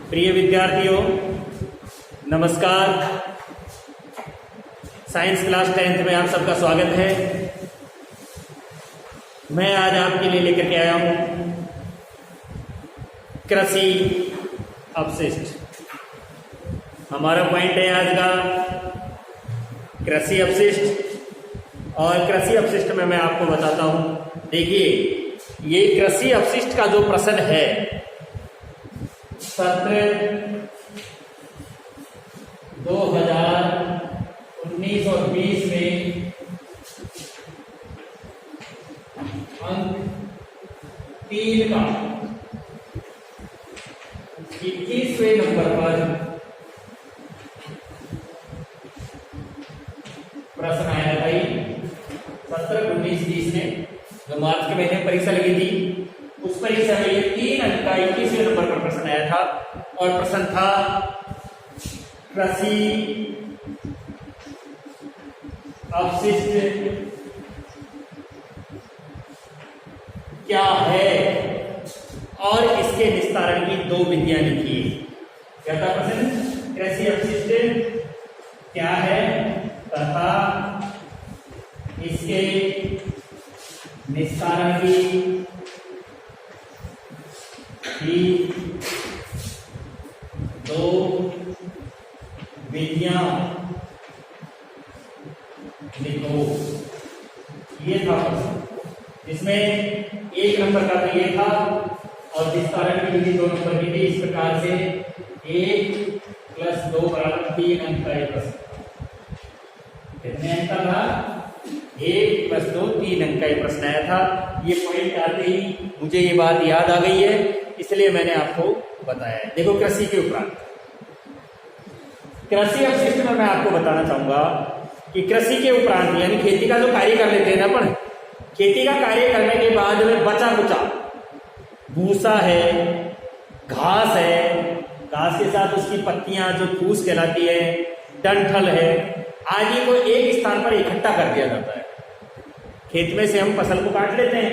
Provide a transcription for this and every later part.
प्रिय विद्यार्थियों, नमस्कार। साइंस क्लास 10th में आप सबका स्वागत है। मैं आज आपके लिए लेकर के आया हूं कृषि अपशिष्ट। हमारा पॉइंट है आज का कृषि अपशिष्ट। और कृषि अपशिष्ट में मैं आपको बताता हूं, देखिए ये कृषि अपशिष्ट का जो प्रश्न है सत्र 2019 और 20 में अंक 3 का 21वें नंबर पर प्रश्न आया भाई। सत्र 19-20 में जो मार्च के महीने में परीक्षा लगी थी, उस परीक्षा में ये 3 अंक का 21वें नंबर पर प्रश्न आया था। और प्रश्न था कृषि अपशिष्ट क्या है और इसके निस्तारण की 2 विधियां लिखिए। क्या था प्रश्न? कृषि अपशिष्ट क्या है तथा इसके निस्तारण की 2 विधियां लिखो। ये था प्रश्न। इसमें 1 नंबर का तो ये था और निस्तारण की विधि 2 नंबर की थी। इस प्रकार से 1 + 2 = 3 अंक का ये प्रश्न। कितने अंक का था? 1 + 2 3 अंक का ये प्रश्न आया था। ये पॉइंट आते ही मुझे ये बात याद आ गई है, इसलिए मैंने आपको बताया है। देखो कृषि के उपरांत कृषि अपशिष्ट में मैं आपको बताना चाहूंगा कि कृषि के उपरांत यानी खेती का जो कार्य कर लेते हैं ना अपन, खेती का कार्य करने के बाद में बचा कुचा भूसा है, घास है, घास के साथ उसकी पत्तियां जो फूस कहलाती है, डंठल है आदि को एक स्थान पर इकट्ठा कर दिया जाता है। खेत में से हम फसल को काट लेते हैं,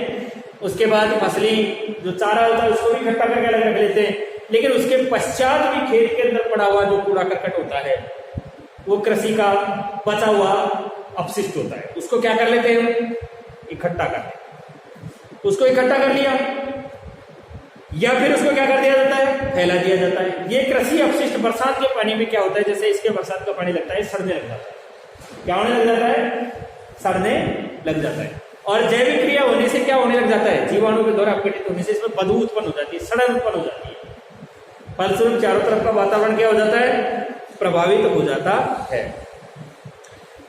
उसके बाद फसली जो चारा होता है उसको भी इकट्ठा करके अलग रख लेते हैं, लेकिन उसके पश्चात भी खेत के अंदर पड़ा हुआ जो कूड़ा करकट होता है वो कृषि का बचा हुआ अपशिष्ट होता है। उसको क्या कर लेते हैं? इकट्ठा कर लेते। उसको इकट्ठा कर लिया या फिर उसको क्या कर दिया जाता है? फैला दिया जाता है। ये कृषि अपशिष्ट बरसात के पानी में क्या होता है, जैसे इसके बरसात का पानी लगता है, सड़ने लग जाता है। क्या होने लग जाता है? सड़ने लग जाता है। और जैविक क्रिया होने से क्या होने लग जाता है? जीवाणु के द्वारा अपघटित होने से इसमें बदबू उत्पन्न हो जाती है, सड़न उत्पन्न हो जाती है। फलस्वरूप चारों तरफ का वातावरण क्या हो जाता है? प्रभावित हो जाता है।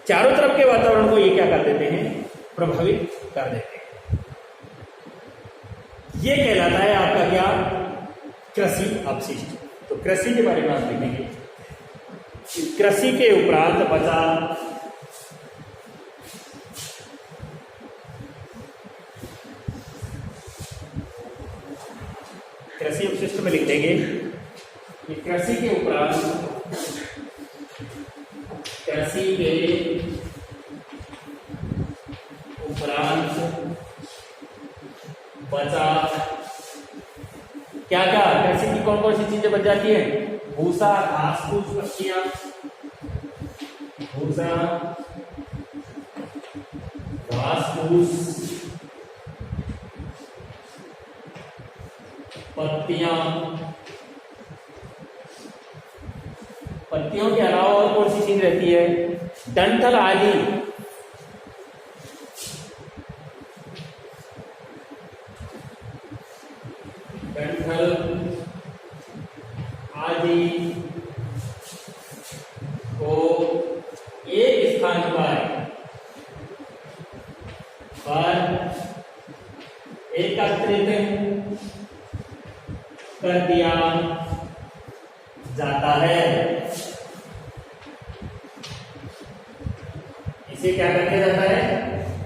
चारों तरफ के वातावरण को ये क्या कर देते हैं? प्रभावित कर देते हैं। ये कहलाता है आपका क्या? कृषि अपशिष्ट। तो कृषि के बारे में आप देखेंगे, कृषि के उपरांत बचा कृषि अपशिष्ट में लिख देंगे कि कृषि के उपरांत बचा क्या क्या? कृषि की कौन कौन सी चीजें बच जाती है? भूसा, घास फूस, पत्तियां, भूसा, घास फूस, पत्तियां। पत्तियों के अलावा और कौन सी चीज रहती है? डंठल आदि। डंठल आदि को एक स्थान पर एकत्रित कर दिया जाता है। इसे क्या कर दिया जाता है?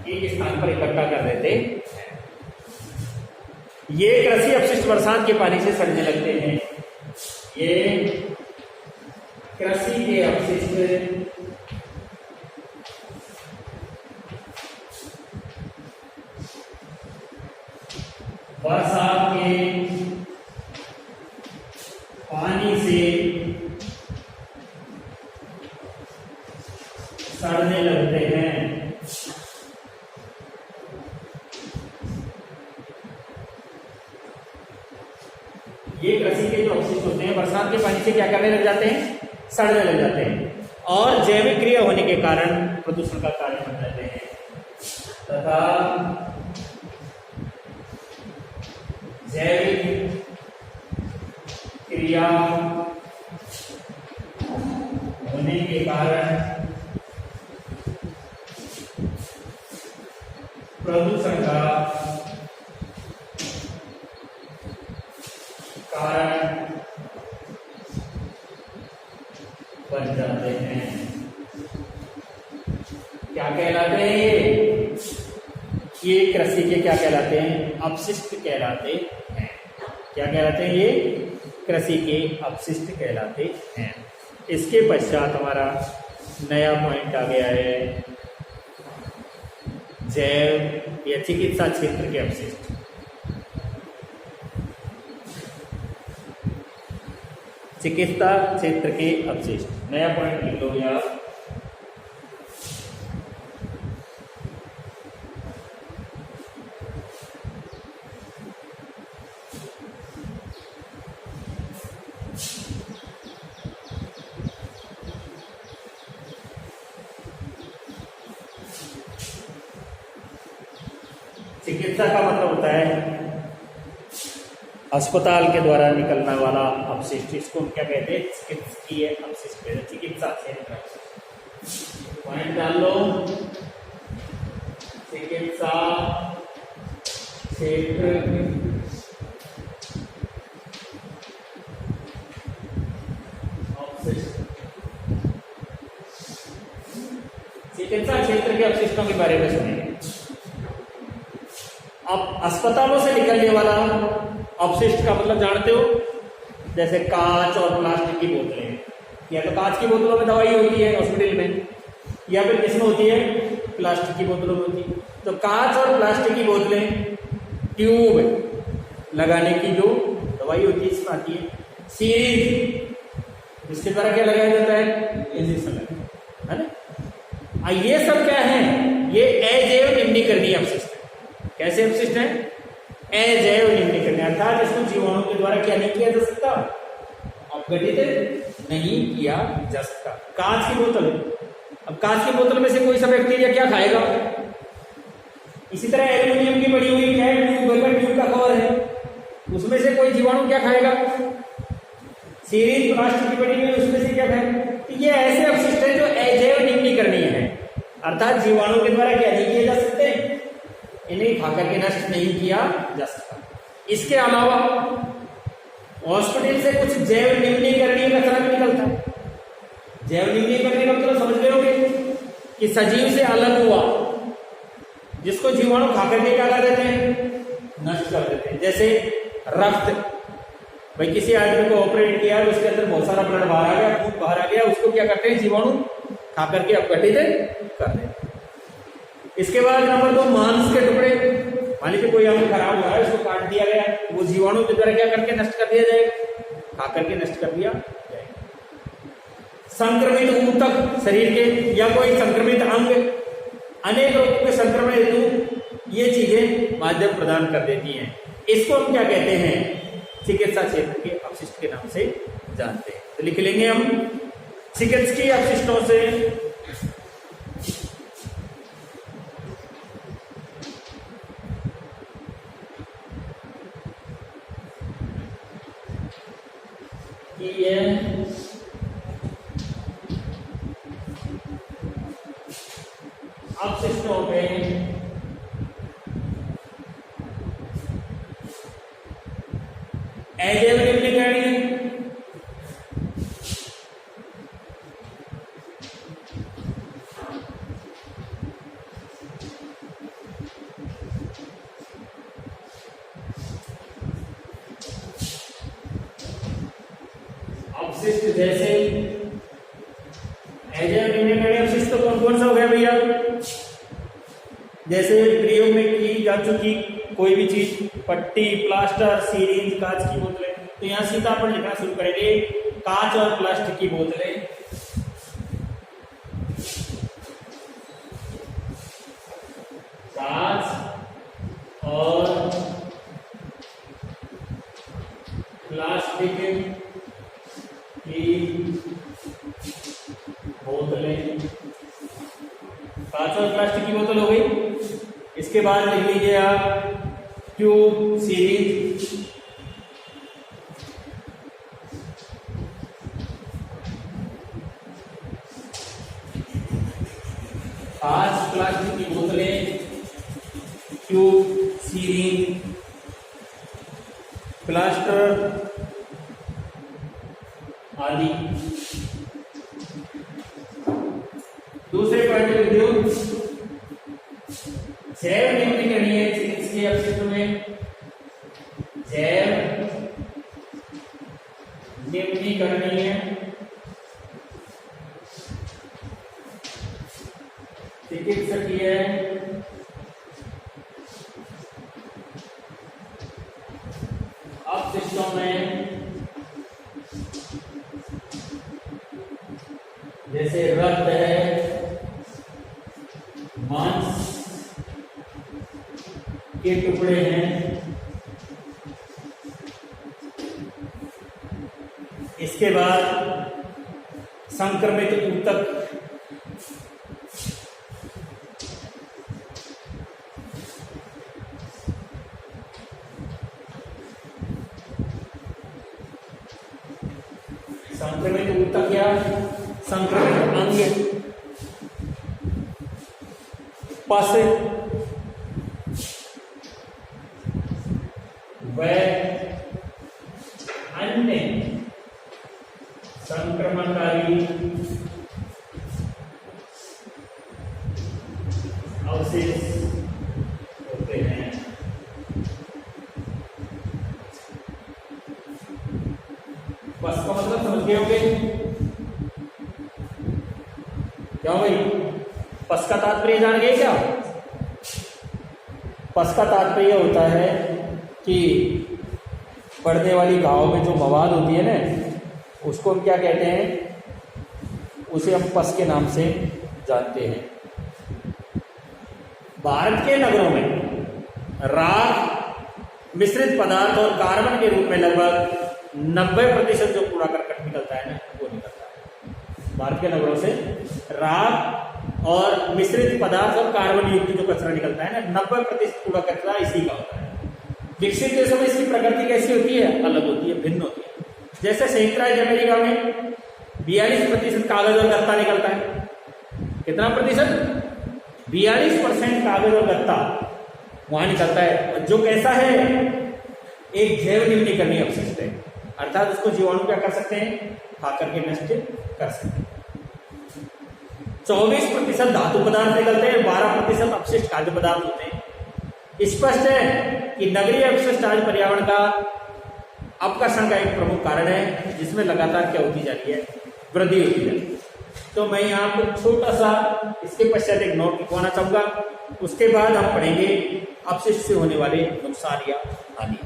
एक स्थान पर इकट्ठा कर देते हैं। ये कृषि अपशिष्ट बरसात के पानी से सड़ने लगते हैं। ये कृषि के अपशिष्ट बरसात के पानी से सड़ने लगते हैं। ये कृषि के जो अवशिष्ट होते हैं बरसात के पानी से क्या करने लग जाते हैं, सड़ने लग जाते हैं और जैविक क्रिया होने के कारण प्रदूषण का कारण बन जाते हैं तथा जैविक क्रिया होने के कारण प्रदूषण का कारण बन जाते हैं। क्या कहलाते हैं ये कृषि के क्या कहलाते हैं, अपशिष्ट कहलाते हैं। क्या कहलाते हैं ये कृषि के अपशिष्ट कहलाते हैं। इसके पश्चात हमारा नया पॉइंट आ गया है जैव या चिकित्सा क्षेत्र के अपशिष्ट। चिकित्सा क्षेत्र के अपशिष्ट नया पॉइंट लिख लो यार। चिकित्सा का मतलब होता है अस्पताल के द्वारा निकलने वाला अपशिष्ट। इसको हम क्या कहते हैं, चिकित्सकीय अपशिष्ट कहते हैं। चिकित्सा क्षेत्र पॉइंट डाल लो, चिकित्सा क्षेत्र अपशिष्ट। चिकित्सा क्षेत्र के अपशिष्टों के बारे में सुनेंगे। अब अस्पतालों से निकलने वाला अपशिष्ट का मतलब जानते हो, जैसे कांच और प्लास्टिक की बोतलें, या तो कांच की बोतलों में दवाई होती है हॉस्पिटल में, या फिर किसमें होती है, प्लास्टिक की बोतलों में होती है। तो कांच और प्लास्टिक की बोतलें, ट्यूब लगाने की जो दवाई होती है इसमें आती है, सीरीज जिसके द्वारा क्या लगाया जाता है, इंजेक्शन है ना। ये सब क्या है, ये अजैव निम्नीकरणीय अपशिष्ट। कैसे अपशिष्ट है, अजैव निम्नीकरणीय, अर्थात इसको जीवाणु के द्वारा क्या नहीं किया जा सकता, अपघटित नहीं किया जा सकता। कांच की बोतल, अब कांच की बोतल में से कोई सा बैक्टीरिया क्या खाएगा। इसी तरह एल्यूमिनियम की बड़ी हुई क्या है, ट्यूब का कवर है, उसमें से कोई जीवाणु क्या खाएगा। सीरीज प्लास्टिक की बड़ी हुई, उसमें से क्या खाएगा। तो ये ऐसे अपशिष्ट है जो अजैव निम्नीकरणीय है, अर्थात जीवाणु के द्वारा क्या नहीं किए जा सकते, इन्हें खाकर के नष्ट नहीं किया जा सकता। इसके अलावा हॉस्पिटल से कुछ जैव निम्नीकरणीय कचरा भी निकलता है। जैव निम्नीकरणीय का मतलब समझ गए होंगे कि सजीव से अलग हुआ, जिसको जीवाणु खाकर के क्या कर देते हैं, नष्ट कर देते हैं। जैसे रक्त, भाई किसी आदमी को ऑपरेट किया, उसके अंदर बहुत सारा ब्लड बाहर आ गया, खून बाहर आ गया, उसको क्या करते हैं, जीवाणु खाकर के अपघटित कर देते हैं। इसके बाद नंबर 2, मांस के टुकड़े, मान लीजिए कोई अंग खराब हुआ है, उसको काट दिया गया, वो जीवाणु के द्वारा क्या करके नष्ट कर दिया जाएगा, खा करके नष्ट कर दिया जाएगा। संक्रमित ऊतक शरीर के या कोई संक्रमित अंग, अनेक रोगों के संक्रमण हेतु ये चीजें माध्यम प्रदान कर देती हैं। इसको हम क्या कहते हैं, चिकित्सा क्षेत्र के अपशिष्ट के नाम से जानते हैं। तो लिख लेंगे हम, चिकित्सकीय अपशिष्टों से अपशिष्टों पे अजैव निम्नीकरणीय, अपशिष्ट जैसे अजैव निम्नीकरणीय अपशिष्ट तो कौन कौन सा हो गया भैया, जैसे प्रयोग में की जा चुकी कोई भी चीज, पट्टी, प्लास्टर, सीरीज, कांच की बोतलें, तो यहाँ सीधा अपन लिखना शुरू करेंगे कांच और प्लास्टिक की बोतलें। कांच और प्लास्टिक की बोतलें। कांच और प्लास्टिक की बोतल हो गई। इसके बाद लिख लीजिए आप ट्यूब सीरीज। कांच प्लास्टिक की बोतलें, ट्यूब सीरीज, प्लास्टर आदि। दूसरे पॉइंट ऑफ व्यू जैव निम्न करनी है इसके अपशिष्ट में, जैव निम्न करनी है चिकित्सकीय अपशिष्टों में जैसे रक्त है, मांस के टुकड़े हैं। इसके बाद संक्रमित ऊतक, संक्रमित ऊतक या संक्रमित अंग, पस व अन्य संक्रमणकारी अवशेष होते हैं। पस का मतलब समझ गए होंगे क्या भाई? पस का तात्पर्य जान गए क्या? पस का तात्पर्य होता है कि पड़ने वाली घाव में जो मवाद होती है ना, उसको हम क्या कहते हैं? उसे हम पस के नाम से जानते हैं। भारत के नगरों में राख, मिश्रित पदार्थ और कार्बन के रूप में लगभग 90% जो कूड़ा करकट निकलता है ना, वो निकलता है भारत के नगरों से। राख और मिश्रित पदार्थ और कार्बन युक्त जो कचरा निकलता है ना, 90% कूड़ा कचरा इसी का होता है। विकसित देशों में इसकी प्रकृति कैसी होती है? अलग होती है, भिन्न होती है। जैसे संयुक्त राज्य अमेरिका में 42% कागज और गत्ता निकलता है। कितना प्रतिशत? 42% कागज और गत्ता वहां निकलता है, जो कैसा है? एक जैव निम्नीकरणीय अपशिष्ट है, अर्थात उसको जीवाणु क्या कर सकते हैं? खाकर के नष्ट कर सकते हैं। 24% धातु पदार्थ निकलते हैं, 12% अपशिष्ट खाद्य पदार्थ होते हैं। स्पष्ट है कि नगरीय अपशिष्ट आज पर्यावरण का अपकर्षण का एक प्रमुख कारण है, जिसमें लगातार क्या होती जा रही है? वृद्धि होती जा रही है। तो मैं यहाँ पर छोटा सा इसके पश्चात एक नोट लिखवाना चाहूंगा। उसके बाद हम पढ़ेंगे अपशिष्ट से होने वाले नुकसान या हानि।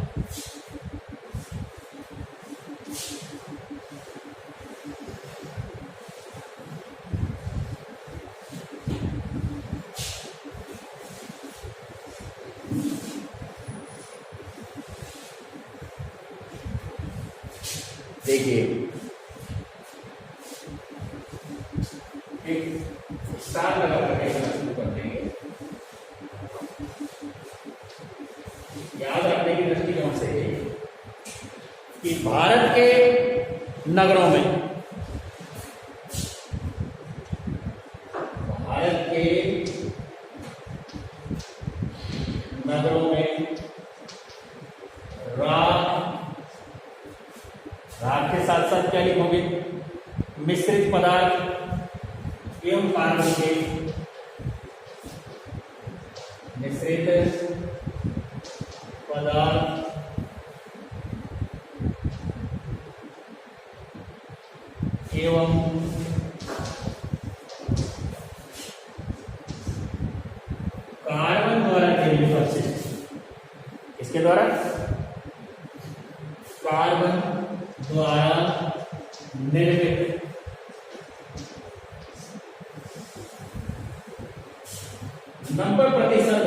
देखिए, एक स्टार लगा करके शुरू कर देंगे। याद रखने की दृष्टिकोण से कि भारत के नगरों में, भारत के नगरों में राख के साथ साथ क्या लिखोगे? मिश्रित पदार्थ एवं कार्बन के मिश्रित पदार्थ एवं कार्बन द्वारा निर्मित अपशिष्ट। इसके द्वारा कार्बन द्वारा निर्मित नब्बे प्रतिशत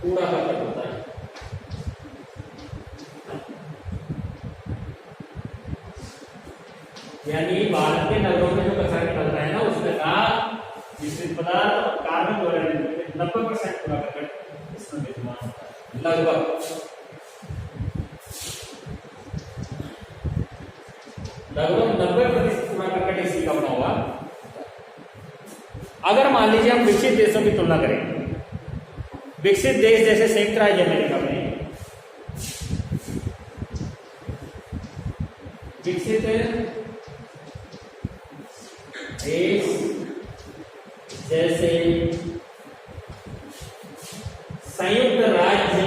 कूड़ा करकट होता है। यानी भारत के नगरों में जो कचरा निकलता है ना, उसमें राख, मिश्रित पदार्थ और कार्बन द्वारा 90% कूड़ा करकट इसमें विद्यमान होता है। लगभग 90% कूड़ा करकट इसी का बना हुआ। अगर मान लीजिए हम विकसित देशों की तुलना करें, विकसित देश जैसे संयुक्त राज्य अमेरिका में, विकसित देश जैसे संयुक्त राज्य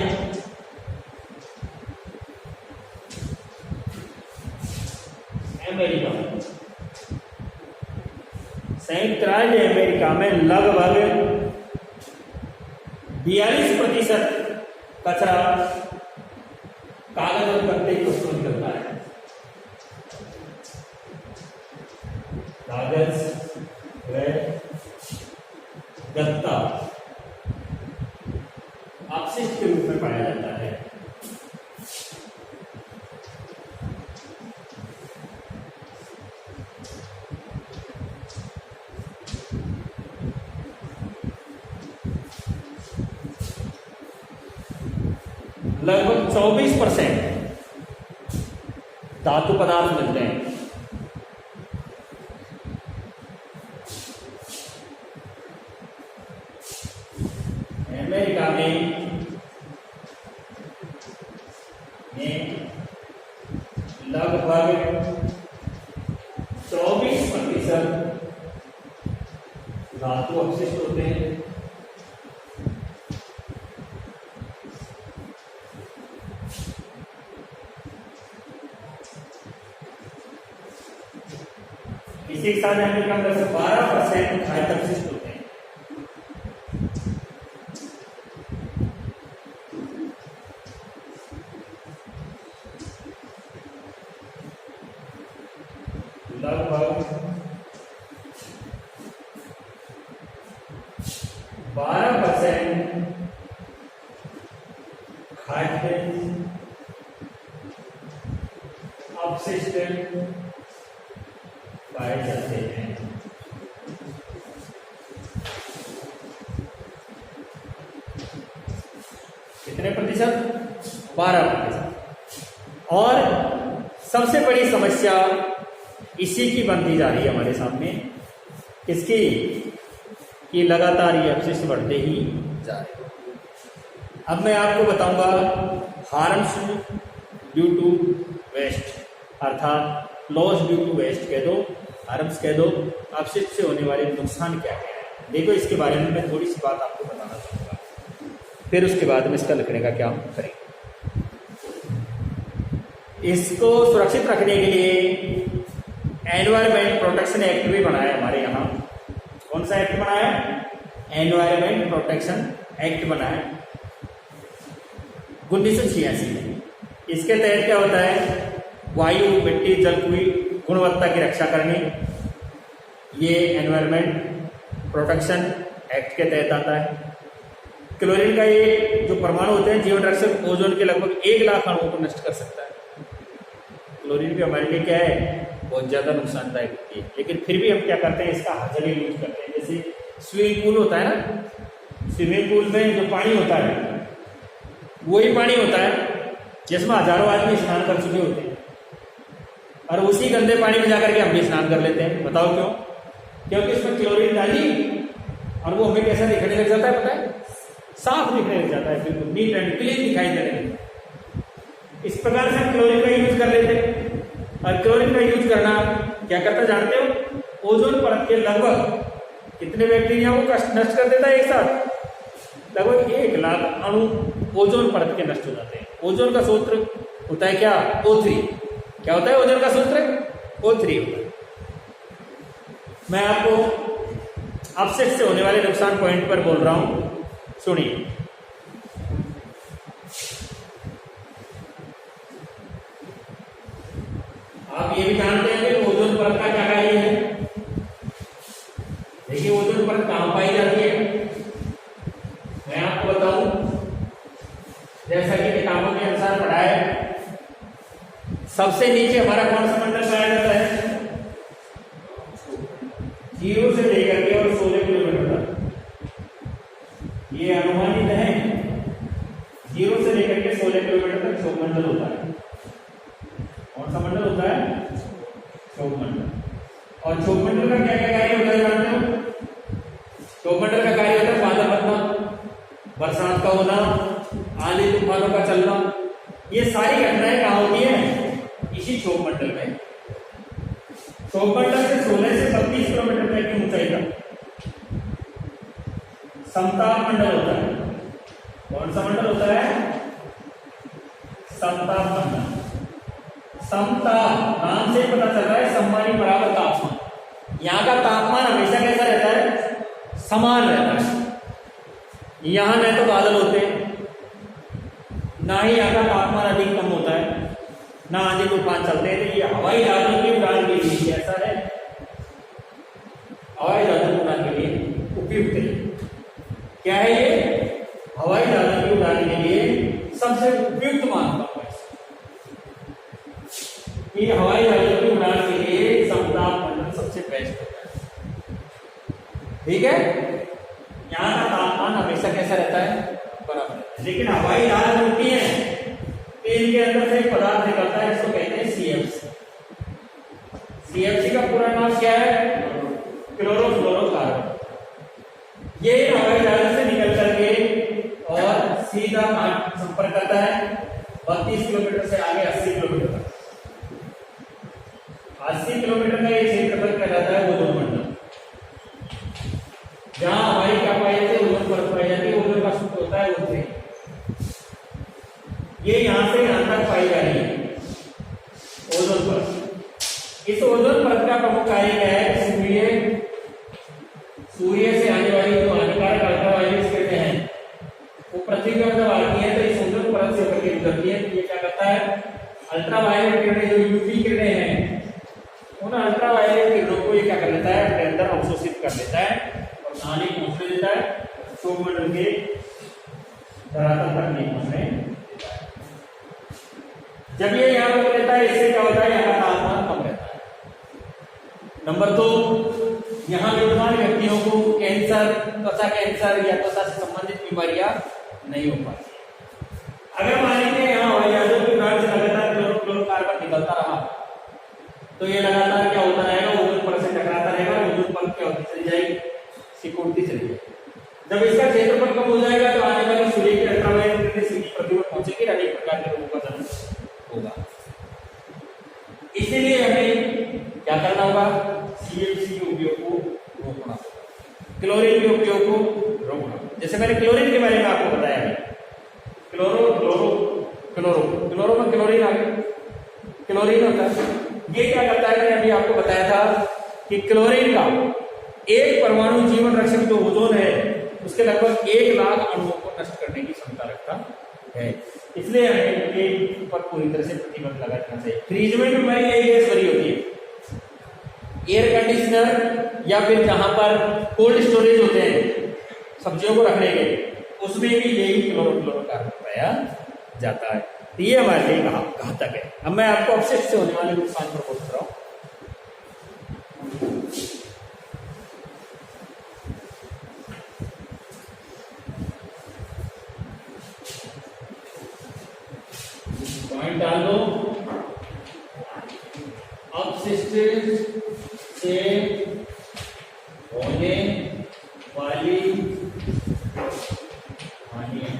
अमेरिका, संयुक्त राज्य अमेरिका में लगभग 42% कचरा कागज और गत्ते की वस्तु निकलता है। कागज व गत्ता अपशिष्ट के रूप में पाया जाता है। लगभग 24% धातु पदार्थ मिलते हैं। अमेरिका में लगभग 24% धातु अवशिष्ट होते हैं। इसी के साथ अमेरिका में 12% खाद्य अपशिष्ट होते हैं। लगभग 12% खाद्य अपशिष्ट पाए जाते हैं। कितने प्रतिशत? 12%। और सबसे बड़ी समस्या इसी की बनती जा रही है हमारे सामने, किसकी? कि लगातार ये अपशिष्ट बढ़ते ही जा रहे हैं। अब मैं आपको बताऊंगा हार्म्स ड्यू टू वेस्ट, अर्थात लॉस ड्यू टू वेस्ट कह दो, हार्म्स कह दो, अपशिष्ट से होने वाले नुकसान क्या क्या है। देखो, इसके बारे में मैं थोड़ी सी बात आपको बताना चाहूँगा, फिर उसके बाद में इसका लिखने का क्या करें। इसको सुरक्षित रखने के लिए एनवायरमेंट प्रोटेक्शन एक्ट भी बनाया हमारे यहाँ। कौन सा एक्ट बनाया? एनवायरमेंट प्रोटेक्शन एक्ट बनाया 1986 में। इसके तहत क्या होता है? वायु, मिट्टी, जल की गुणवत्ता की रक्षा करनी, ये एनवायरमेंट प्रोटेक्शन एक्ट के तहत आता है। क्लोरीन का ये जो परमाणु होते हैं, जीवन रक्षक ओजोन के लगभग 1 लाख अणुओं को नष्ट कर सकता है। क्लोरीन भी हमारे लिए क्या है? बहुत ज्यादा नुकसानदायक होती है, लेकिन फिर भी हम क्या करते हैं? इसका हर जगह यूज करते हैं। जैसे स्विमिंग पूल होता है ना, स्विमिंग पूल में जो पानी होता है वही पानी होता है जिसमें हजारों आदमी स्नान कर चुके होते हैं, और उसी गंदे पानी में जाकर के हम भी स्नान कर लेते हैं। बताओ क्यों? क्योंकि इसमें क्लोरीन डाली और वो हमें कैसा दिखने लग जाता है? पता है? साफ दिखने लग जाता है, बिल्कुल नीट एंड क्लीन दिखाई देने लगता है। इस प्रकार से हम क्लोरीन का यूज कर लेते हैं। और क्लोरीन का यूज करना क्या करता जानते हो? ओजोन परत के लगभग कितने बैक्टीरिया को नष्ट कर देता है एक साथ? लगभग 1 लाख अणु ओजोन परत के नष्ट हो जाते हैं। ओजोन का सूत्र होता है क्या? O3। क्या होता है ओजोन का सूत्र? O3 होता है। मैं आपको अपशिष्ट से होने वाले नुकसान पॉइंट पर बोल रहा हूं, सुनिए। आप ये भी जानते हैं कि ओजोन परत का क्या कार्य है। देखिए ओजोन परत कहां पाई जाती है, मैं आपको बताऊं, जैसा कि किताबों के अनुसार पढ़ा है, सबसे नीचे हमारा कौन सा मंडल पाया जाता है, 0 से लेकर के और 16 किलोमीटर तक, ये अनुमानित है, 0 से लेकर के 16 किलोमीटर तक क्षोभ मंडल होता है। कौन सा मंडल होता है, क्षोभ मंडल। और क्षोभ मंडल का क्या क्या कार्य होता है जानते हो, क्षोभ मंडल का कार्य होता है बादल बनना, बरसात का होना, आंधी तूफानों का चलना, ये सारी घटनाएं कहाँ होती है, इसी क्षोभ मंडल में। क्षोभ मंडल से 16 से 32 किलोमीटर तक की ऊंचाई तक समताप मंडल होता है। कौन सा मंडल होता है, समताप मंडल। समताप नाम से पता चल रहा है सम्मानी बराबर तापमान। यहाँ का तापमान हमेशा कैसा रहता है, समान रहता है। यहां न तो बादल होते ना ही यहाँ का तापमान अधिक कम होता है, ना आंधी तूफान चलते हैं। तो ये हवाई जहाजों की उड़ान के लिए ऐसा है, हवाई जहाजों की उड़ान के लिए उपयुक्त है। क्या है ये, हवाई जहाजों की उड़ान के लिए सबसे उपयुक्त मानता हूं कि हवाई जहाजों की उड़ान के लिए समताप मंडल सबसे बेस्ट होता है। ठीक है, यहाँ का तापमान हमेशा कैसा रहता है, बराबर। लेकिन हवाई जहाज होती है तो इनके अंदर से एक पदार्थ निकलता है, इसको कहते हैं CFC। CFC का पूरा नाम क्या है, क्लोरोफ्लोरोकार्बन। ये हवाई जहाज से निकल करके और सीधा संपर्क करता है 32 किलोमीटर से आगे 80 किलोमीटर तक। 80 किलोमीटर का ये क्षेत्रफल कहलाता है ओजोन मंडल, जहां हमारी क्या पाई जाती है, ओजोन परत पाई जाती है। ओजोन का सूत्र होता है O3। ये यहां से यहां तक पाई जा रही है ओजोन परत। इस ओजोन परत का प्रमुख कार्य क्या है, सूर्य से आने वाली जो हानिकारक अल्ट्रावायलेट किरणें हैं वो पृथ्वी पर जब आती है तो इस ओजोन परत से होकर गुजरती है। ये क्या करता है, अल्ट्रावायलेट किरणें जो UV किरणें हैं, उन अल्ट्रावायलेट किरणों को ये क्या कर लेता है, अपने अंदर अवशोषित कर लेता है और नाली पहुंचने देता है, क्षोभ मंडल के धरातल तक नहीं पहुंचने देता है। जब ये यहाँ रोक लेता है, इससे क्या होता है, यहाँ का तापमान कम रहता है। नंबर 2, यहाँ विद्यमान व्यक्तियों को कैंसर, त्वचा कैंसर या त्वचा से संबंधित बीमारियां नहीं हो पाती। अगर मान लीजिए यहाँ हवाई जहाजों की उड़ान से लगातार क्लोरोफ्लोरोकार्बन निकलता रहा तो ये लगातार क्या होता रहेगा, ओजोन परत से टकराता रहेगा, ओजोन परत क्या होती चली जाएगी, सिकुड़ती चली जाएगी। जब इसका क्षेत्रफल कम हो जाएगा तो आने वाली सूर्य की अल्ट्रावायलेट किरणें सीधी पृथ्वी पर पहुंचेगी, अनेक प्रकार के रोगों का जन्म होगा। इसीलिए हमें क्या करना होगा, CFC के उपयोग को रोकना, क्लोरीन के उपयोग को रोकना। जैसे मैंने क्लोरीन के बारे में आपको बताया है, क्लोरो में क्लोरीन आ गया, क्लोरीन होता है। ये क्या करता है, मैंने अभी आपको बताया था कि क्लोरीन का एक परमाणु जीवन रक्षक जो ओजोन है उसके लगभग 1 लाख अणुओं को नष्ट करने की क्षमता रखता है। इसलिए हमें इनके ऊपर पूरी तरह से प्रतिबंध लगा देना चाहिए। फ्रीज में भी हमारी यही गैस भरी होती है, एयर कंडीशनर या फिर जहां पर कोल्ड स्टोरेज होते हैं सब्जियों को रखने के, उसमें भी यही क्लोरोफ्लोरोकार्बन पाया जाता है। तो ये हमारे लिए घातक है। अब मैं आपको अपशिष्ट से होने वाले नुकसान पर बोल रहा हूं। पॉइंट डाल दो, अपशिष्ट से होने वाली हानि।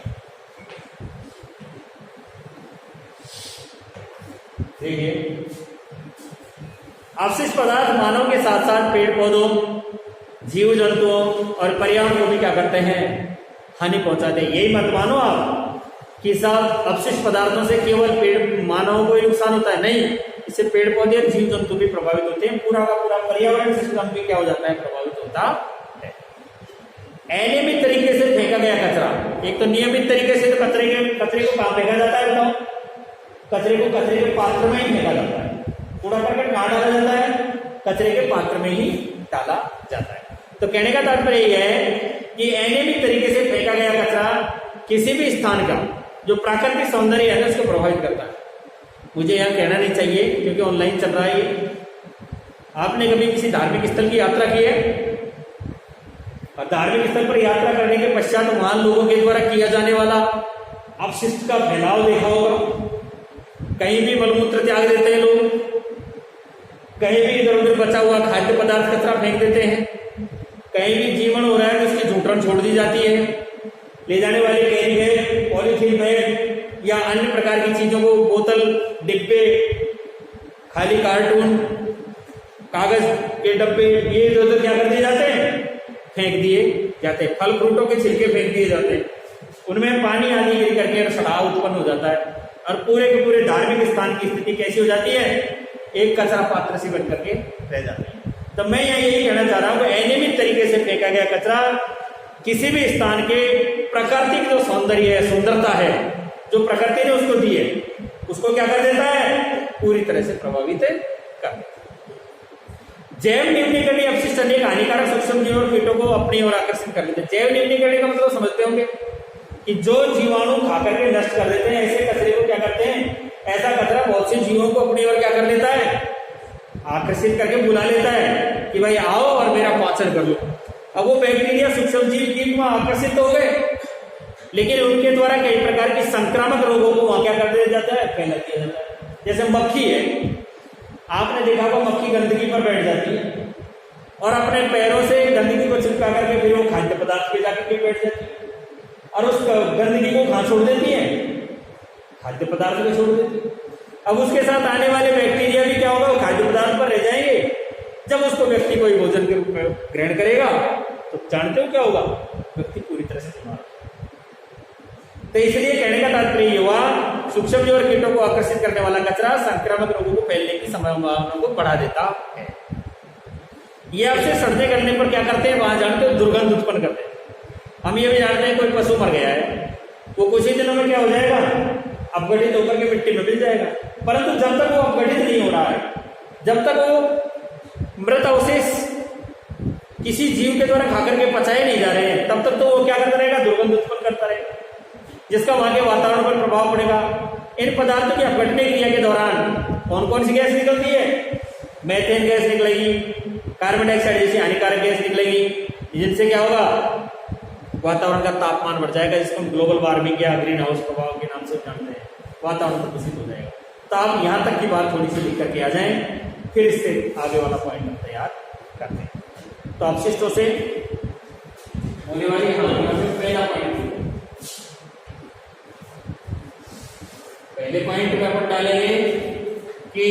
देखिए, अपशिष्ट पदार्थ मानव के साथ साथ पेड़ पौधों, जीव जंतुओं और पर्यावरण को भी क्या करते हैं, हानि पहुंचाते हैं। यही मत मानो आप कि सब अपशिष्ट पदार्थों से केवल पेड़ मानवों को ही नुकसान होता है, नहीं, इससे पेड़ पौधे और जीव जंतु भी प्रभावित होते हैं। पूरा का पूरा पर्यावरण सिस्टम भी क्या हो जाता है, प्रभावित होता है। अनियमित तरीके से फेंका गया कचरा, एक तो नियमित तरीके से तो कचरे को कहाँ फेंका जाता है, बताओ, कचरे को कचरे के पात्र में ही फेंका जाता है। कूड़ा करकट कहाँ डाला जाता है? कचरे के पात्र में ही डाला जाता है। तो कहने का तात्पर्य यह है कि अनियमित तरीके से फेंका गया कचरा किसी भी स्थान का जो प्राकृतिक सौंदर्य है ना उसको प्रभावित करता है। मुझे यह कहना नहीं चाहिए क्योंकि ऑनलाइन चल रहा है ये। आपने कभी किसी धार्मिक स्थल की यात्रा की है और धार्मिक स्थल पर यात्रा करने के पश्चात वहां लोगों के द्वारा किया जाने वाला अपशिष्ट का फैलाव देखा होगा। कहीं भी मलमूत्र त्याग देते हैं लोग, कहीं भी इधर उधर बचा हुआ खाद्य पदार्थ कचरा फेंक देते हैं, कहीं भी जीवन हो रहा है तो उसकी झूठन छोड़ दी जाती है। ले जाने वाले कैरी बैग, पॉलीथीन बैग या अन्य प्रकार की चीजों को, बोतल, डिब्बे, खाली कार्टून, कागज के डब्बे, ये इधर क्या कर दिए जाते हैं? फेंक दिए जाते हैं। फल फ्रूटों के छिलके फेंक दिए जाते हैं, उनमें पानी आदि गिर करके सड़ाव उत्पन्न हो जाता है और पूरे के पूरे धार्मिक स्थान की स्थिति कैसी हो जाती है? एक कचरा पात्र सी बन करके रह जाती है। तो मैं यही कहना चाह रहा हूं कि अनियमित तरीके से फेंका गया कचरा किसी भी स्थान के प्राकृतिक जो सौंदर्य है, सुंदरता है जो प्रकृति ने उसको दी है, उसको क्या कर देता है? पूरी तरह से प्रभावित कर देता है। जैव निम्नीकरणीय अपशिष्ट अनेक हानिकारक सूक्ष्म जीवों और कीटों को अपनी ओर आकर्षित कर लेते हैं। जैव निम्नीकरणीय का मतलब समझते होंगे कि जो जीवाणु खा करके नष्ट कर देते हैं, ऐसे कचरे को क्या करते हैं? ऐसा कचरा बहुत से जीवों को अपनी ओर क्या कर लेता है? आकर्षित करके बुला लेता है कि भाई आओ और मेरा पाचन कर लो। अब वो बैक्टीरिया, सूक्ष्म जीव कीट वहां आकर्षित हो गए, लेकिन उनके द्वारा कई प्रकार की संक्रामक रोगों को वहां क्या कर दिया जाता है? फैला दिया जाता है। जैसे मक्खी है, आपने देखा होगा मक्खी गंदगी पर बैठ जाती है और अपने पैरों से गंदगी को चिपका करके फिर वो खाद्य पदार्थ पे जाकर के बैठ जाती है और उस गंदगी को कहां छोड़ देती है? खाद्य पदार्थ में छोड़ देती है। अब उसके साथ आने वाले बैक्टीरिया भी क्या होगा? वो खाद्य पदार्थ पर रह जाएंगे। जब उसको व्यक्ति कोई भोजन के रूप में ग्रहण करेगा तो जानते हो क्या होगा? व्यक्ति पूरी तरह से बीमार। तो इसलिए कहने का तात्पर्य हुआ, सूक्ष्म जीव और कीटों को आकर्षित करने वाला कचरा संक्रामक रोगों को फैलने की संभावना को बढ़ा देता है। ये आपसे सड़ने करने पर क्या करते हैं? वहां जानते हो दुर्गंध उत्पन्न करते हैं। हम ये भी जानते हैं कोई पशु मर गया है, वो कुछ ही दिनों में क्या हो जाएगा? अपघटित होकर के मिट्टी में मिल जाएगा। परंतु जब तक वो अपघटित नहीं हो रहा है, जब तक वो मृत अवशेष किसी जीव के द्वारा खाकर के पचाए नहीं जा रहे हैं, तब तक तो वो क्या करता रहेगा? दुर्गंध उत्पन्न करता रहेगा, जिसका वहां के वातावरण पर प्रभाव पड़ेगा। इन पदार्थों की अपघटने क्रिया के दौरान कौन कौन सी गैस निकलती है? मीथेन गैस निकलेगी, कार्बन डाइऑक्साइड जैसी हानिकारक गैस निकलेगी, जिनसे क्या होगा? वातावरण का तापमान बढ़ जाएगा, जिसको हम ग्लोबल वार्मिंग या ग्रीन हाउस प्रभाव के नाम से जानते हैं। वातावरण प्रदूषित हो जाएगा। तो आप यहां तक की बात थोड़ी सी लिख करके आ जाएं, फिर इससे आगे वाला पॉइंट हम तैयार करते हैं। तो अपशिष्टों से होने वाली हानियों में पहले पॉइंट में अपन डालेंगे कि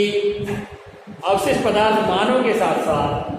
अवशिष्ट पदार्थ मानव के साथ साथ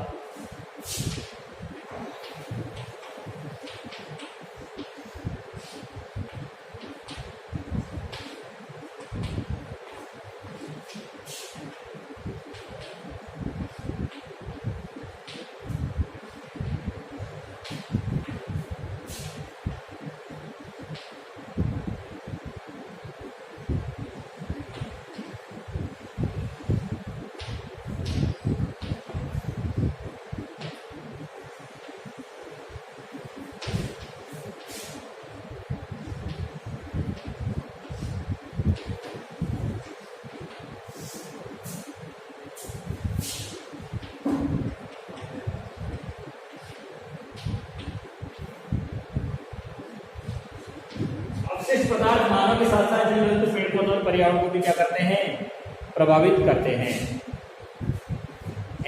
पदार्थ मानव के साथ साथ जीव जंतु, पेड़ पौधों और पर्यावरण को भी क्या करते हैं? प्रभावित करते हैं।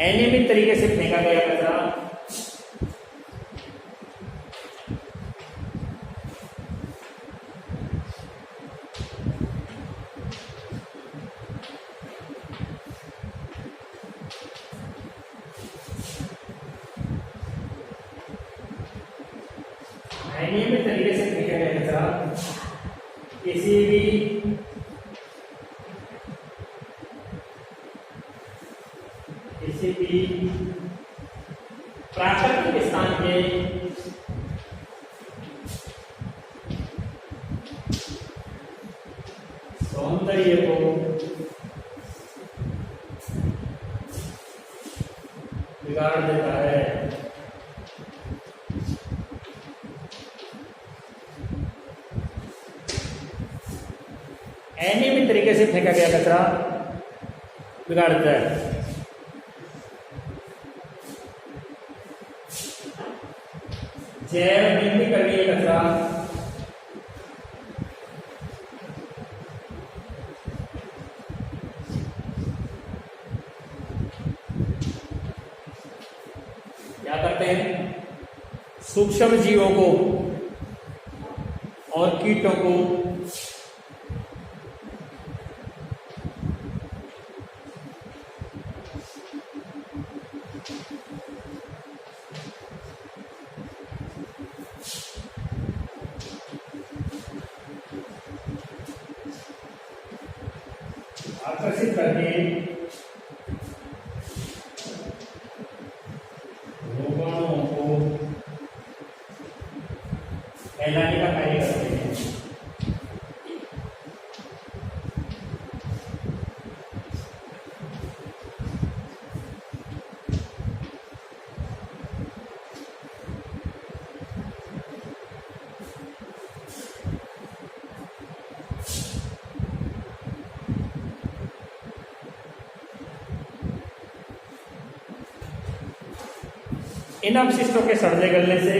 अनियमित तरीके से फेंका गया कचरा अनियमित तरीके से फेंका गया कचरा किसी भी प्राकृतिक स्थान के सौंदर्य को बिगाड़ देता है। अनियमित तरीके से फेंका गया कचरा बिगाड़ देता है। जैव निम्नीकरणीय कचरा क्या करते हैं, सूक्ष्म जीवों को और कीटों को आकर्षित करके रोगाणुओं को फैलाने का कार्य करते हैं। इन अपशिष्टों के सड़ने गलने से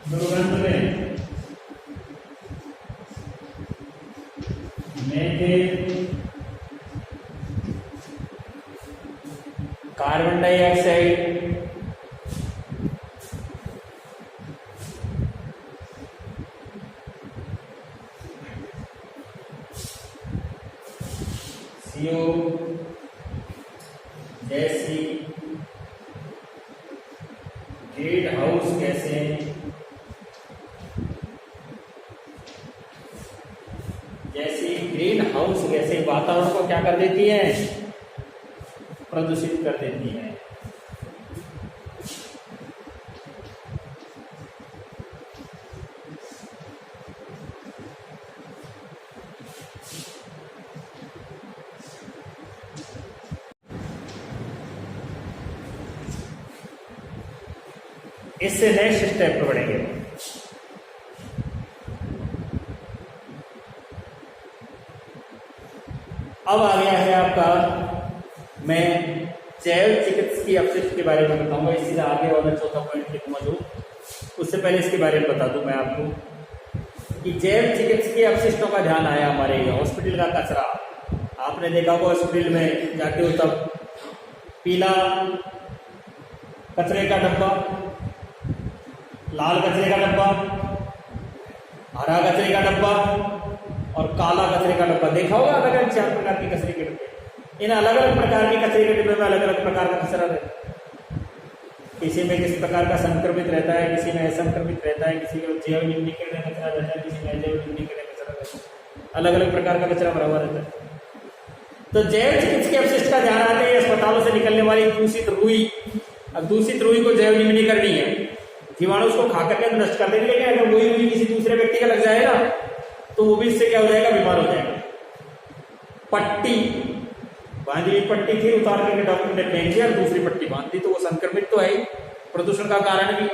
दुर्गंध में मीथेन, कार्बन डाइऑक्साइड, CO जैसी ग्रीन हाउस गैसें वातावरण को क्या कर देती हैं, प्रदूषित कर देती हैं। इससे नेक्स्ट स्टेप पर बढ़ेंगे। अब आ गया है आपका, मैं जैव चिकित्सकीय अपशिष्ट के बारे में बताऊंगा। इससे आगे और मैं चौथा पॉइंट लिखूंगा जो, उससे पहले इसके बारे में बता दूं मैं आपको कि जैव चिकित्सकीय अपशिष्टों का ध्यान आया हमारे हॉस्पिटल का कचरा। आपने देखा होगा हॉस्पिटल में जाते हो तब पीला कचरे का डब्बा, लाल कचरे का डब्बा, हरा कचरे का डब्बा और काला कचरे का डब्बा देखा होगा। अलग अलग 4 प्रकार के कचरे के डब्बे। इन अलग अलग प्रकार के कचरे के डिब्बे में अलग अलग प्रकार का कचरा रहता है। किसी में किस प्रकार का संक्रमित रहता है, किसी में असंक्रमित रहता है, किसी में जैव निम्नीकरण कचरा रहता है, किसी में अजैव निम्नीकरण कचरा रहता है। अलग अलग प्रकार का कचरा भरा हुआ रहता है। तो जैव चिकित्सकीय अपशिष्ट का ध्यान आते हैं अस्पतालों से निकलने वाली दूषित रुई। अब दूषित रुई को जैव निम्नीकरणीय है, जीवाणु उसको खा करके नष्ट कर देंगे। लेकिन अगर वही रुई किसी दूसरे व्यक्ति का लग जाएगा तो वो भी इससे क्या हो जाएगा, बीमार हो जाएगा। पट्टी बांधी हुई पट्टी थी, उतार करके डॉक्टर ने फेंक दिया, दूसरी पट्टी बांध दी, तो वो संक्रमित तो है ही, प्रदूषण का कारण भी।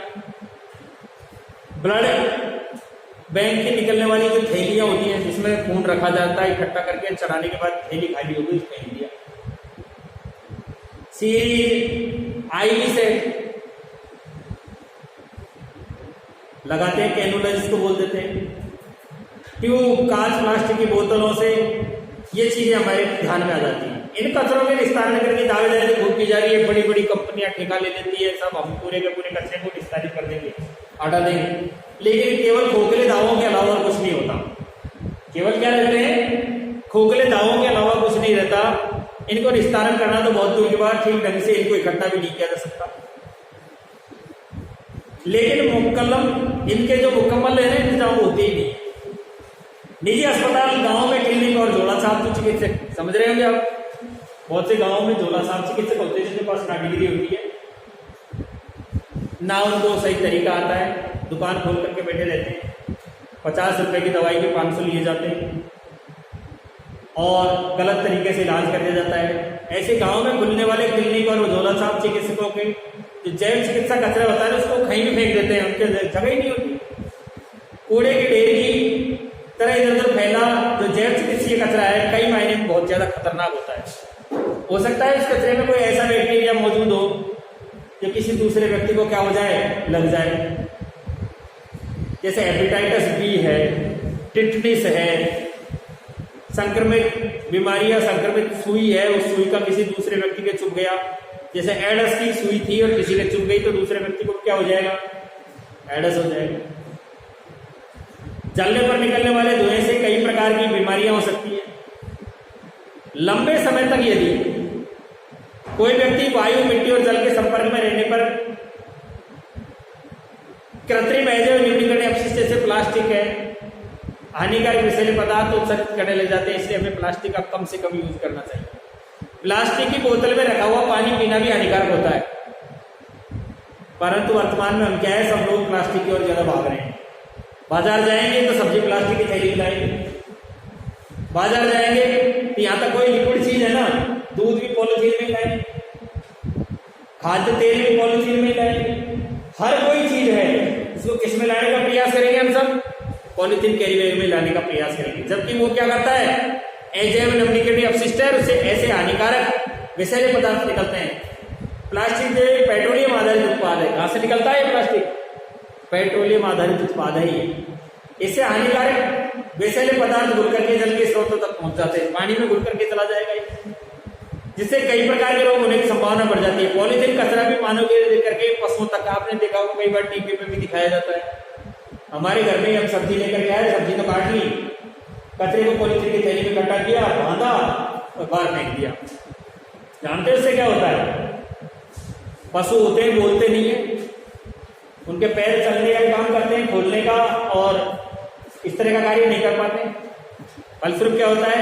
ब्लड बैंक की निकलने वाली जो थैलियां होती हैं जिसमें खून रखा जाता है, इकट्ठा करके चढ़ाने के बाद थैली खाली हो गई, फेंक दिया। सीरीज आईवी से लगाते हैं, कैनुला जिसको बोल देते हैं, ट्यूब, कांच, प्लास्टिक की बोतलों से, ये चीजें हमारे ध्यान में आ जाती हैं। इन कचरों के निस्तारण करने की दावेदारी खूब की जा रही है। बड़ी बड़ी कंपनियां ठेका ले लेती है, सब हम पूरे के पूरे कचरे को निस्तारित कर देंगे, हटा देंगे। लेकिन केवल खोखले दावों के अलावा कुछ नहीं होता। केवल क्या रहते हैं, खोखले दावों के अलावा कुछ नहीं रहता। इनको निस्तारण करना तो बहुत दूर की बात, ठीक ढंग से इनको इकट्ठा भी नहीं किया जा सकता। लेकिन मुकम्मल इनके जो मुकम्मल है इंतजाम होते ही नहीं। निजी अस्पताल गांव में क्लिनिक और झोला छाप जो चिकित्सक समझ रहे होंगे आप, बहुत से गांवों में झोला छाप चिकित्सक होते हैं जिनके पास ना डिग्री होती है ना उनको सही तरीका आता है, दुकान खोल करके बैठे रहते हैं, 50 रुपए की दवाई के 500 लिए जाते हैं और गलत तरीके से इलाज कर दिया जाता है। ऐसे गांव में खुलने वाले क्लिनिक और झोला छाप चिकित्सकों के जो जैव चिकित्सा कचरा होता है उसको कहीं भी फेंक देते हैं, उनके जगह ही नहीं होती। कूड़े के ढेर की तरह इधर उधर फैला जो जैव चिकित्सीय कचरा है कई मायने में बहुत ज्यादा खतरनाक होता है। हो सकता है इस कचरे में कोई ऐसा बैक्टीरिया मौजूद हो जो किसी दूसरे व्यक्ति को क्या हो जाए, लग जाए। जैसे हेपेटाइटिस बी है, टिटनिस है, संक्रमित बीमारियां, संक्रमित सुई है, उस सुई का किसी दूसरे व्यक्ति के चुभ गया। जैसे एडस की सुई थी और किसी के चुभ गई तो दूसरे व्यक्ति को क्या हो जाएगा, एडस हो जाएगा। जलने पर निकलने वाले धुएं से कई प्रकार की बीमारियां हो सकती है। लंबे समय तक यदि कोई व्यक्ति वायु, मिट्टी और जल के संपर्क में रहने पर कृत्रिम अजैव न्यूनीकरण अपशिष्ट जैसे प्लास्टिक है, हानिकारक विषैले पदार्थ उत्सर्जित करने लग जाते हैं। इसलिए हमें प्लास्टिक का कम से कम यूज करना चाहिए। प्लास्टिक की बोतल में रखा हुआ पानी पीना भी हानिकारक होता है, परंतु वर्तमान में हम क्या है, सब लोग प्लास्टिक की ओर ज्यादा भाग रहे हैं। बाजार जाएंगे तो सब्जी प्लास्टिक की थैली लाएंगे, बाजार जाएंगे तो यहाँ तक कोई लिक्विड चीज है ना, दूध भी पॉलिथीन में लाएंगे, खाद्य तेल भी पॉलिथीन में लाएंगे, हर कोई चीज है इसको किस में लाने का प्रयास करेंगे, हम सब पॉलिथीन कैरी बैग में लाने का प्रयास करेंगे। जबकि वो क्या करता है, अजैव न्यूनीकरण अपशिष्ट है, उससे ऐसे हानिकारक विषैले पदार्थ निकलते हैं। प्लास्टिक जो पेट्रोलियम आधारित उत्पाद है, कहां से निकलता है प्लास्टिक, पेट्रोलियम आधारित उत्पाद है ये। इससे हानिकारक विषैले पदार्थ घुल करके जल के स्रोतों तक पहुंच जाते हैं, पानी में घुल करके चला जाएगा ये, जिससे कई प्रकार के रोग होने की संभावना बढ़ जाती है। पॉलीथीन कचरा भी मानव के लेकर के पशुओं तक, आपने देखा होगा कई बार टीवी पे भी दिखाया जाता है। हमारे घर में हम सब्जी लेकर के आए, सब्जी तो काट ली, कचरे को पॉलीथीन की थैली में इकट्ठा किया, बांधा और बाहर फेंक दिया। जानते हैं उससे क्या होता है, पशु होते हैं बोलते नहीं है, उनके पैर चलने का काम करते हैं, खोलने का, और इस तरह का कार्य नहीं कर पाते। फलस्वरूप क्या होता है,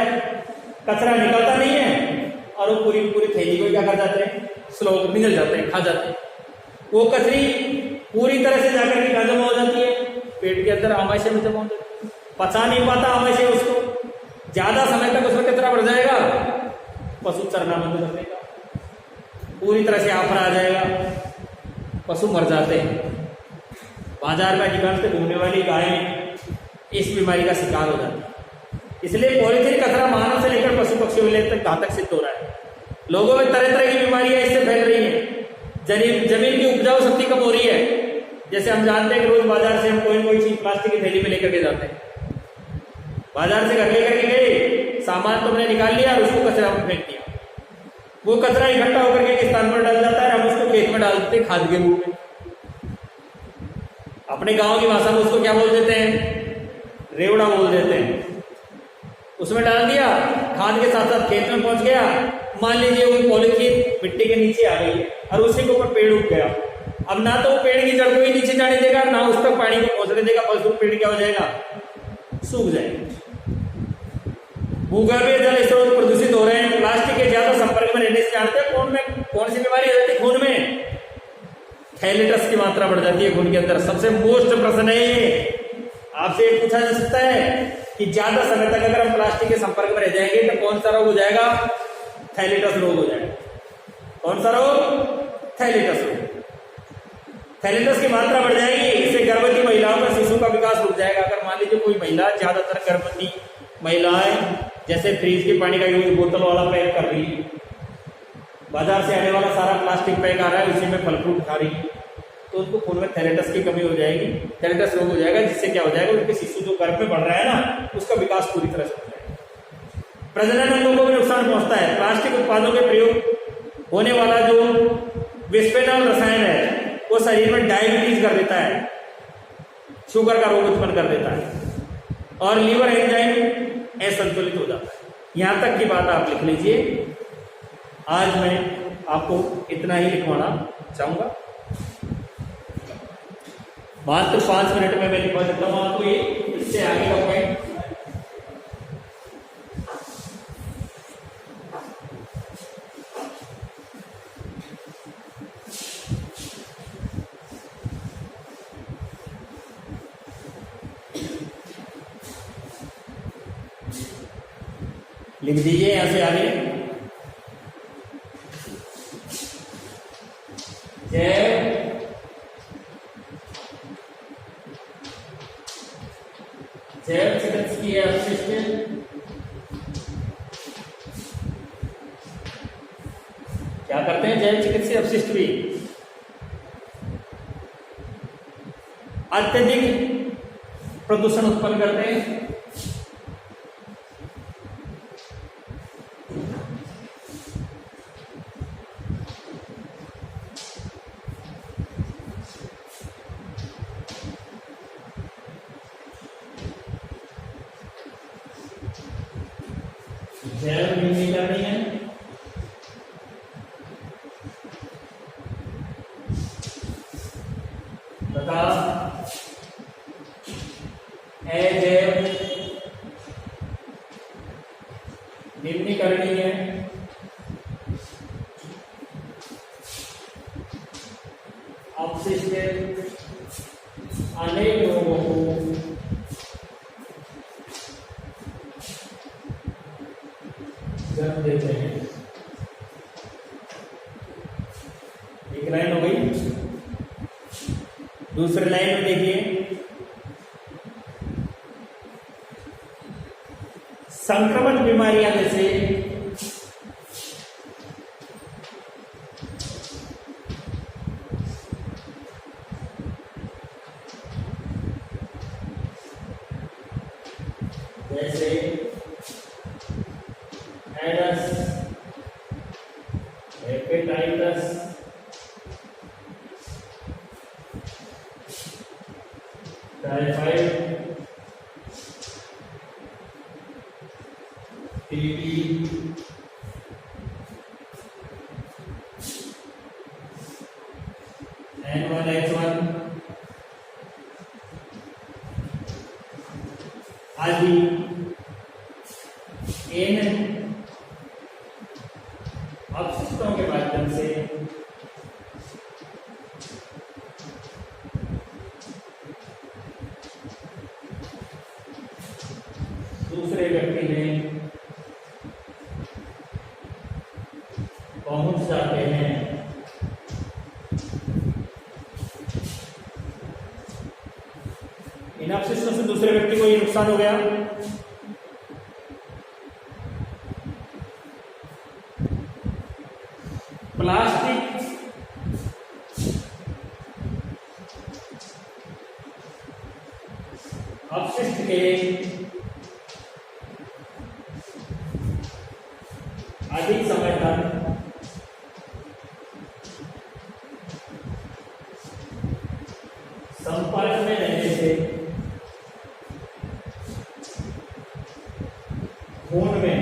कचरा निकलता नहीं है और वो पूरी पूरी थैली को क्या कर जाते हैं, स्लो निकल जाते हैं, खा जाते हैं। वो कचरी पूरी तरह से जाकर के जमा हो जाती है, पेट के अंदर आमाशय में जमा हो जाती है, पचा नहीं पाता आमाशय उसको, ज्यादा समय तक उसमें कचरा बढ़ जाएगा, पशु चरना बंद कर देगा, पूरी तरह से आफरा आ जाएगा, पशु मर जाते हैं। बाजार में अधिकांश घूमने वाली गायें इस बीमारी का शिकार हो जाती है। इसलिए पॉलीथीन कचरा मानव से लेकर पशु पक्षियों तक घातक सिद्ध हो रहा है। लोगों में तरह तरह की बीमारियां इससे फैल रही हैं। जमीन की उपजाऊ शक्ति कम हो रही है। जैसे हम जानते हैं कि रोज बाजार से हम कोई चीज प्लास्टिक की थैली में लेकर के जाते हैं, बाजार से घर लेकर के गए, सामान तुमने निकाल लिया और उसको कचरा में फेंक दिया, वो कचरा इकट्ठा होकर के एक स्थान पर डाल जाता है, हम उसको खेत में डाल देते हैं खाद के रूप में। अपने गांव की भाषा में उसको क्या बोल देते हैं, रेवड़ा बोल देते हैं। उसमें डाल दिया, खाद के साथ साथ खेत में पहुंच गया। मान लीजिए वो पॉलीथीन मिट्टी के नीचे आ गई है और उसी के ऊपर पेड़ उग गया। अब ना तो वो पेड़ की जड़ को ही नीचे जाने देगा, ना उस तक पानी को पहुंचने देगा, फलस्वरूप पेड़ क्या हो जाएगा, सूख जाएगा। भूगर्भीय जल स्रोत प्रदूषित हो रहे हैं। प्लास्टिक के ज्यादा संपर्क में रहने से जानते हैं कौन सी बीमारी हो जाती है, खून में थैलेटस की मात्रा बढ़ जाती है खून के अंदर। सबसे मोस्ट प्रश्न है ये, आपसे पूछा जा सकता है कि ज्यादा समय तक अगर हम प्लास्टिक के संपर्क में रह जाएंगे तो कौन सा रोग हो जाएगा, थैलेटस रोग हो जाएगा। कौन सा रोग, थैलेटस रोग। थैलेटस की मात्रा बढ़ जाएगी, इससे गर्भवती महिलाओं में शिशु का विकास रुक जाएगा। अगर मान लीजिए कोई महिला, ज्यादातर गर्भवती महिलाएं जैसे फ्रीज के पानी का यूज बोतल वाला पैक कर रही है, बाजार से आने वाला सारा प्लास्टिक पैक आ रहा है, उसी में फल फ्रूट खा रही है, तो उनको खून में थैलेटस की कमी हो जाएगी, थैलेटस रोग हो जाएगा, जिससे क्या हो जाएगा, उनके शिशु जो गर्भ में बढ़ रहा है ना, उसका विकास पूरी तरह से हो जाएगा। प्रजनन अंगों को भी नुकसान पहुंचता है। प्लास्टिक उत्पादों के प्रयोग होने वाला जो बिस्फेनॉल रसायन है वो शरीर में डायबिटीज कर देता है, शुगर का रोग उत्पन्न कर देता है और लीवर एंजाइम असंतुलित हो जाता है। यहां तक की बात आप लिख लीजिए। आज मैं आपको इतना ही लिखवाना चाहूंगा। मात्र 5 मिनट में मैं लिखवा सकता हूं आपको ये, इससे आगे का पॉइंट। लिख दीजिए यहां से आगे। जैव चिकित्सकीय अवशिष्ट क्या करते हैं? जैव चिकित्सीय अपशिष्ट भी अत्यधिक प्रदूषण उत्पन्न करते हैं। जैव न्यूनीकरणीय तथा अजैव न्यूनीकरणीय अपशिष्ट अनेक रोगों को जन्म देते हैं। एक लाइन हो गई। दूसरी लाइन में देखिए, संक्रमण बीमारियां जैसे AIDS, hepatitis, typhoid, TB, N1H1 आदि इन अपशिष्टों के माध्यम से दूसरे व्यक्ति में पहुंच जाते हैं। इन अपशिष्टों से दूसरे व्यक्ति को ये नुकसान हो गया। प्लास्टिक अपशिष्ट के अधिक समय तक संपर्क में रहने से खून में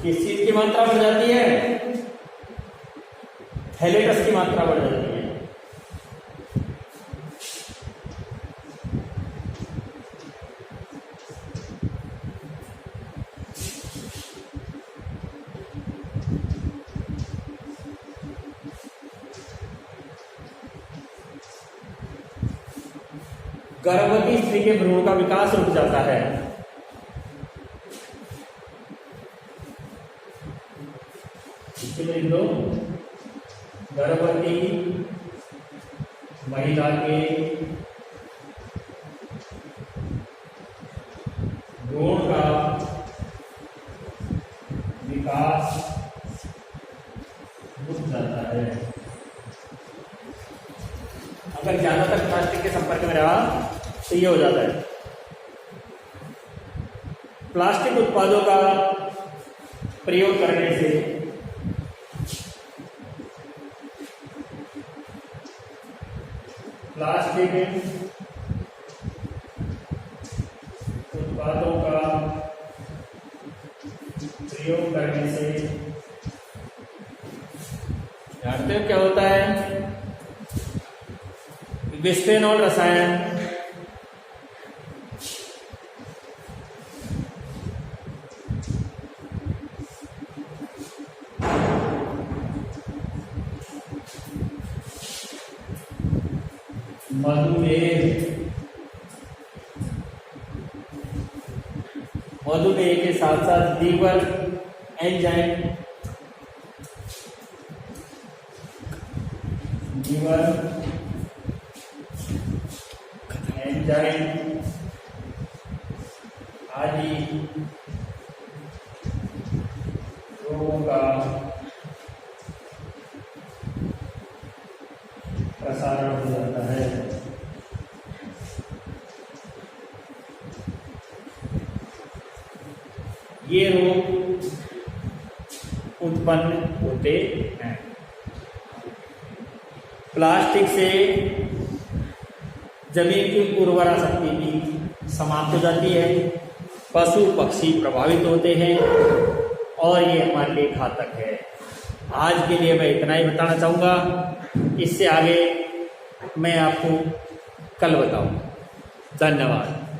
किस चीज की मात्रा बढ़ जाती है? थैलेटस की मात्रा बढ़ जाती है। गर्भवती स्त्री के भ्रूण का विकास रुक जाता है। इसलिए दो गर्भवती महिला के भ्रूण का विकास रुक जाता है। अगर ज्यादातर प्लास्टिक के संपर्क में रहा तो ये हो जाता है। प्लास्टिक उत्पादों का प्रयोग करने से प्लास्टिक उत्पादों का प्रयोग करने से जानते हो क्या होता है? बिस्फेनॉल रसायन मधुमेह के साथ साथ लीवर एंजाइम आदि रोगों का प्रसारण हो जाता है। ये रोग उत्पन्न होते हैं। प्लास्टिक से जमीन की उर्वरा शक्ति भी समाप्त हो जाती है, पशु पक्षी प्रभावित होते हैं और ये हमारे लिए घातक है। आज के लिए मैं इतना ही बताना चाहूँगा, इससे आगे मैं आपको कल बताऊँगा। धन्यवाद।